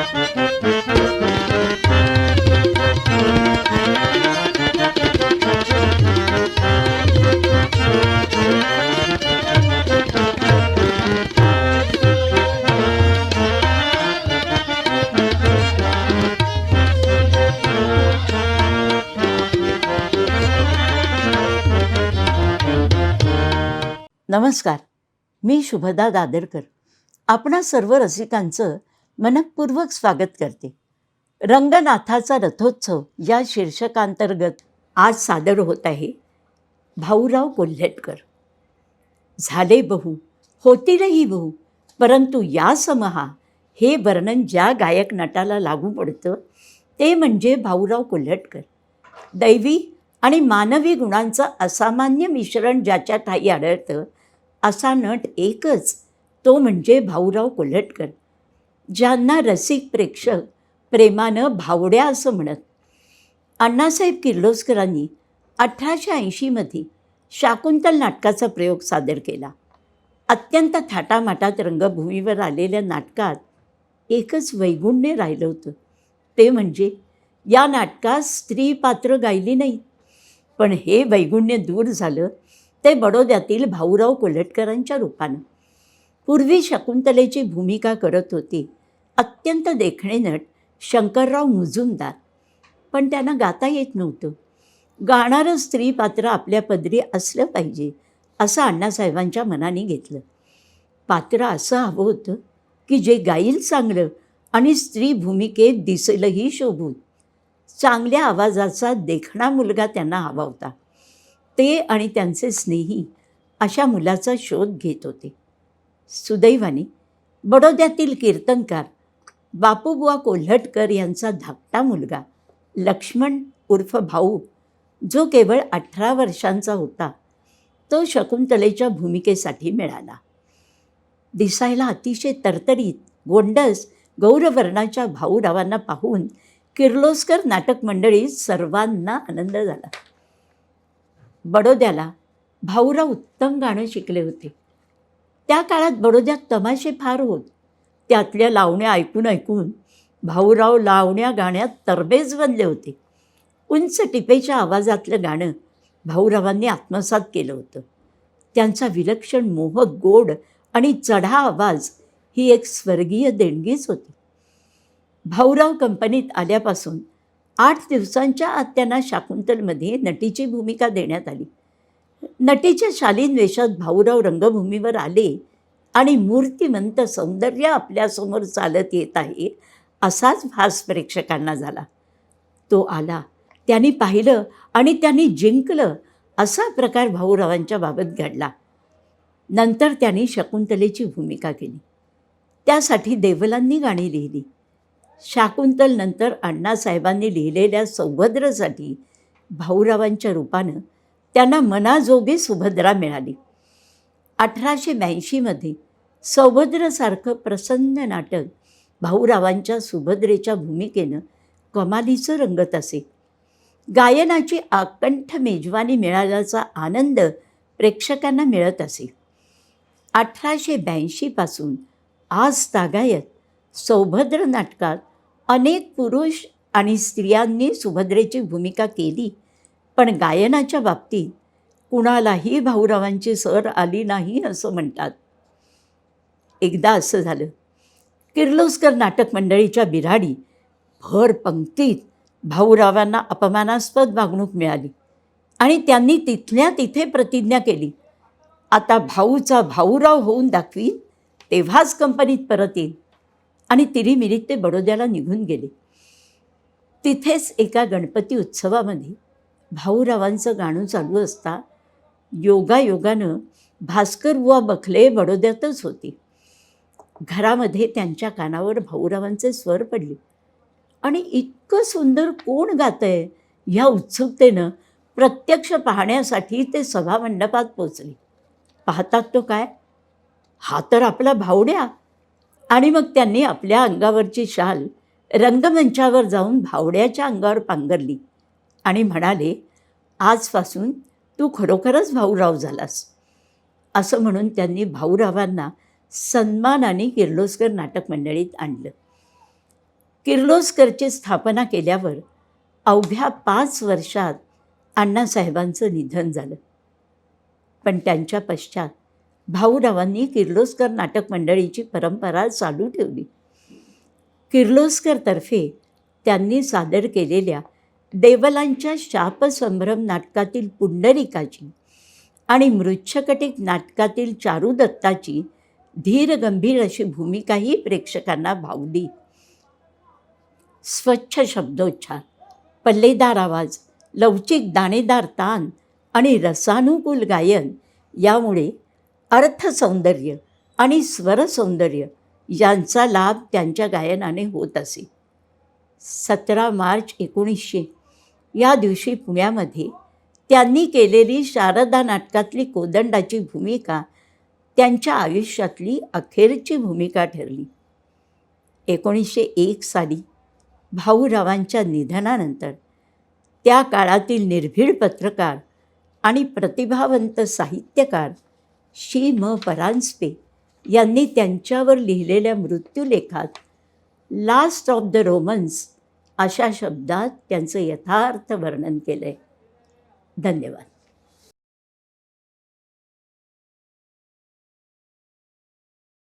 नमस्कार, मी शुभदा दादरकर आपणा सर्व रसिकांचं मनःपूर्वक स्वागत करते. रंगनाथाचा रथोत्सव या शीर्षकांतर्गत आज सादर होत आहे भाऊराव कोल्हटकर. झाले बहु होतीलही बहु, परंतु या समहा हे वर्णन ज्या गायक नटाला लागू पडतं ते म्हणजे भाऊराव कोल्हटकर. दैवी आणि मानवी गुणांचं असामान्य मिश्रण ज्याच्या ठाई आढळतं असा नट एकच, तो म्हणजे भाऊराव कोल्हटकर, ज्यांना रसिक प्रेक्षक प्रेमानं भावड्या असं म्हणत. अण्णासाहेब किर्लोस्करांनी 1880मध्ये शाकुंतल नाटकाचा प्रयोग सादर केला. अत्यंत थाटामाटात रंगभूमीवर आलेल्या नाटकात एकच वैगुण्य राहिलं होतं, ते म्हणजे या नाटकात स्त्री पात्र गायली नाही. पण हे वैगुण्य दूर झालं ते बडोद्यातील भाऊराव कोल्हटकरांच्या रूपानं. पूर्वी शकुंतलेची भूमिका करत होते अत्यंत देखणे नट शंकरराव मुजुमदार, पण त्यांना गाता येत नव्हतं. गाणारं स्त्री पात्र आपल्या पदरी असलं पाहिजे असं अण्णासाहेबांच्या मनाने घेतलं. पात्र असं हवं होतं की जे गाईल चांगलं आणि स्त्री भूमिकेत दिसेलही शोभून. चांगल्या आवाजाचा देखणा मुलगा त्यांना हवा होता. ते आणि त्यांचे स्नेही अशा मुलाचा शोध घेत होते. सुदैवाने बडोद्यातील कीर्तनकार बापूबुवा कोल्हटकर यांचा धाकटा मुलगा लक्ष्मण उर्फ भाऊ, जो केवळ 18 वर्षांचा होता, तो शकुंतलेच्या भूमिकेसाठी मिळाला. दिसायला अतिशय तरतरीत गोंडस गौरवर्णाच्या भाऊरावांना पाहून किर्लोस्कर नाटक मंडळीत सर्वांना आनंद झाला. बडोद्याला भाऊराव उत्तम गाणं शिकले होते. त्या काळात बडोद्यात तमाशे फार होत. त्यातल्या लावण्या ऐकून ऐकून भाऊराव लावण्या गाण्यात तरबेज बनले होते. उंच टिपेच्या आवाजातलं गाणं भाऊरावांनी आत्मसात केलं होतं. त्यांचा विलक्षण मोहक गोड आणि चढा आवाज ही एक स्वर्गीय देणगीच होती. भाऊराव कंपनीत आल्यापासून 8 दिवसांच्या आत त्यांना शाकुंतलमध्ये नटीची भूमिका देण्यात आली. नटीच्या शालीन वेशात भाऊराव रंगभूमीवर आले आणि मूर्तिमंत सौंदर्य आपल्यासमोर चालत येत आहे असाच भास प्रेक्षकांना झाला. तो आला, त्यांनी पाहिलं आणि त्यांनी जिंकलं असा प्रकार भाऊरावांच्या बाबत घडला. नंतर त्यांनी शकुंतलेची भूमिका केली. त्यासाठी देवलांनी गाणी लिहिली. शाकुंतल नंतर अण्णासाहेबांनी लिहिलेल्या सौभद्रसाठी भाऊरावांच्या रूपानं त्यांना मनाजोगी सुभद्रा मिळाली. 1882मध्ये सौभद्रसारखं प्रसन्न नाटक भाऊरावांच्या सुभद्रेच्या भूमिकेनं कमालीचं रंगत असे. गायनाची आकंठ मेजवानी मिळाल्याचा आनंद प्रेक्षकांना मिळत असे. 1882पासून आज तागायत सौभद्र नाटकात अनेक पुरुष आणि स्त्रियांनी सुभद्रेची भूमिका केली, पण गायनाच्या बाबतीत कुणालाही भाऊरावांची सर आली नाही असं म्हणतात. एकदा असं झालं, किर्लोस्कर नाटक मंडळीच्या बिऱ्हाडी भर पंक्तीत भाऊरावांना अपमानास्पद वागणूक मिळाली आणि त्यांनी तिथल्या तिथे प्रतिज्ञा केली, आता भाऊचा भाऊराव होऊन दाखवीन, तेव्हाच कंपनीत परत येईल. आणि तिरीमिरीत ते बडोद्याला निघून गेले. तिथेच एका गणपती उत्सवामध्ये भाऊरावांचं गाणं चालू असता योगायोगानं भास्करबुवा बखले बडोद्यातच होते. घरामध्ये त्यांच्या कानावर भाऊरावांचे स्वर पडले आणि इतकं सुंदर कोण गातंय ह्या उत्सुकतेनं प्रत्यक्ष पाहण्यासाठी ते सभामंडपात पोचले. पाहतात तो काय, हा तर आपला भावड्या. आणि मग त्यांनी आपल्या अंगावरची शाल रंगमंचावर जाऊन भावड्याच्या अंगावर पांघरली आणि म्हणाले, आजपासून तू खरोखरच भाऊराव झालास. असं म्हणून त्यांनी भाऊरावांना सन्मानाने किर्लोस्कर नाटक मंडळीत आणलं. किर्लोस्करची स्थापना केल्यावर अवघ्या 5 वर्षात अण्णासाहेबांचं निधन झालं. पण त्यांच्या पश्चात भाऊरावांनी किर्लोस्कर नाटक मंडळीची परंपरा चालू ठेवली. किर्लोस्करतर्फे त्यांनी सादर केलेल्या देवलांच्या शापसंभ्रम नाटकातील पुंडलिकाची आणि मृच्छकटिक नाटकातील चारुदत्ताची धीरगंभीर अशी भूमिकाही प्रेक्षकांना भावली. स्वच्छ शब्दोच्चार, पल्लेदार आवाज, लवचिक दाणेदार तान आणि रसानुकूल गायन यामुळे अर्थसौंदर्य आणि स्वरसौंदर्य यांचा लाभ त्यांच्या गायनाने होत असे. 17 मार्च 1900 या दिवशी पुण्यामध्ये त्यांनी केलेली शारदा नाटकातली कोदंडाची भूमिका त्यांच्या आयुष्यातली अखेरची भूमिका ठरली. 1901 साली भाऊरावांच्या निधनानंतर त्या काळातील निर्भीड पत्रकार आणि प्रतिभावंत साहित्यकार शि. म. परांजपे यांनी त्यांच्यावर लिहिलेल्या मृत्यूलेखात लास्ट ऑफ द रोमन्स अशा शब्दात त्यांचं यथार्थ वर्णन केलं आहे. धन्यवाद.